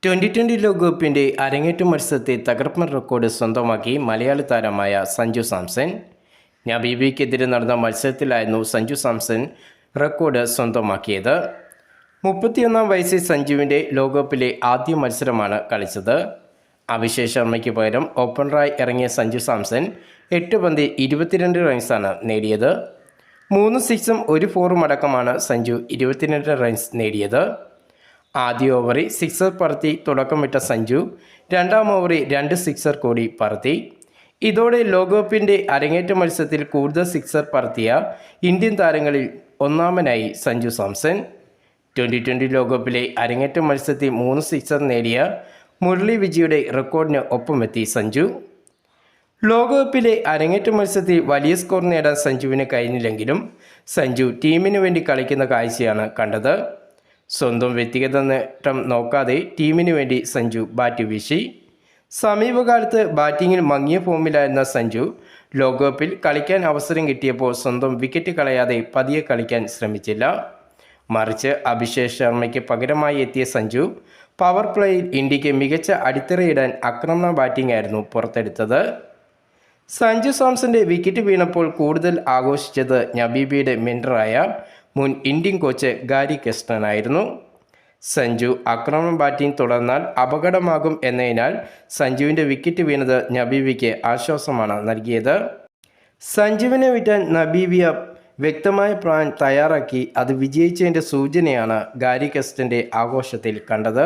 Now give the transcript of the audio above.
2020 ലോകകപ്പിൻ്റെ അരങ്ങേറ്റ മത്സരത്തെ തകർപ്പൻ റെക്കോർഡ് സ്വന്തമാക്കി മലയാളി താരമായ സഞ്ജു സാംസൺ. നബീബിക്കെതിരെ നടന്ന മത്സരത്തിലായിരുന്നു സഞ്ജു സാംസൺ റെക്കോർഡ് സ്വന്തമാക്കിയത്. 31 വയസ്സിൽ സഞ്ജുവിൻ്റെ ലോകകപ്പിലെ ആദ്യ മത്സരമാണ് കളിച്ചത്. അഭിഷേക് ശർമ്മയ്ക്ക് പകരം ഓപ്പണറായി ഇറങ്ങിയ സഞ്ജു സാംസൺ 8 പന്തിൽ 22 റൺസാണ് നേടിയത്. 3 സിക്സും 1 ഫോറും അടക്കമാണ് സഞ്ജു 22 റൺസ് നേടിയത്. ആദ്യ ഓവറിൽ സിക്സർ പറത്തി തുടക്കമിട്ട സഞ്ജു രണ്ടാം ഓവറിൽ 2 സിക്സർ കൂടി പറത്തി. ഇതോടെ ലോകകപ്പിൻ്റെ അരങ്ങേറ്റ മത്സരത്തിൽ കൂടുതൽ സിക്സർ പറത്തിയ ഇന്ത്യൻ താരങ്ങളിൽ ഒന്നാമനായി സഞ്ജു സാംസൺ. 2020 ലോകകപ്പിലെ അരങ്ങേറ്റ മത്സരത്തിൽ 3 സിക്സർ നേടിയ മുരളി വിജയുടെ റെക്കോർഡിന് ഒപ്പമെത്തി സഞ്ജു. ലോകകപ്പിലെ അരങ്ങേറ്റ മത്സരത്തിൽ വലിയ സ്കോർ നേടാൻ സഞ്ജുവിന് കഴിഞ്ഞില്ലെങ്കിലും സഞ്ജു ടീമിന് വേണ്ടി കളിക്കുന്ന കാഴ്ചയാണ് കണ്ടത്. സ്വന്തം വ്യക്തിഗത നേട്ടം നോക്കാതെ ടീമിന് വേണ്ടി സഞ്ജു ബാറ്റ് വീശി. സമീപകാലത്ത് ബാറ്റിങ്ങിൽ മങ്ങിയ ഫോമിലായിരുന്ന സഞ്ജു ലോകകപ്പിൽ കളിക്കാൻ അവസരം കിട്ടിയപ്പോൾ സ്വന്തം വിക്കറ്റ് കളയാതെ പതിയെ കളിക്കാൻ ശ്രമിച്ചില്ല. മറിച്ച് അഭിഷേക് ശർമ്മയ്ക്ക് പകരമായി എത്തിയ സഞ്ജു പവർ പ്ലേയിൽ ഇന്ത്യക്ക് മികച്ച അടിത്തറയിടാൻ ആക്രമണ ബാറ്റിംഗ് ആയിരുന്നു പുറത്തെടുത്തത്. സഞ്ജു സാംസന്റെ വിക്കറ്റ് വീണപ്പോൾ കൂടുതൽ ആഘോഷിച്ചത് നബീബിയുടെ മെൻറ്ററായ മുൻ ഇന്ത്യൻ കോച്ച് ഗാരി കെസ്റ്റനായിരുന്നു. സഞ്ജു ആക്രമണ ബാറ്റിംഗ് തുടർന്നാൽ അപകടമാകും എന്നതിനാൽ സഞ്ജുവിൻ്റെ വിക്കറ്റ് വീണത് നബീബിക്ക് ആശ്വാസമാണ് നൽകിയത്. സഞ്ജുവിനെ വിറ്റാൻ നബീബിയ വ്യക്തമായ പ്ലാൻ തയ്യാറാക്കി. അത് വിജയിച്ചതിൻ്റെ സൂചനയാണ് ഗാരി കെസ്റ്റൻ്റെ ആഘോഷത്തിൽ കണ്ടത്.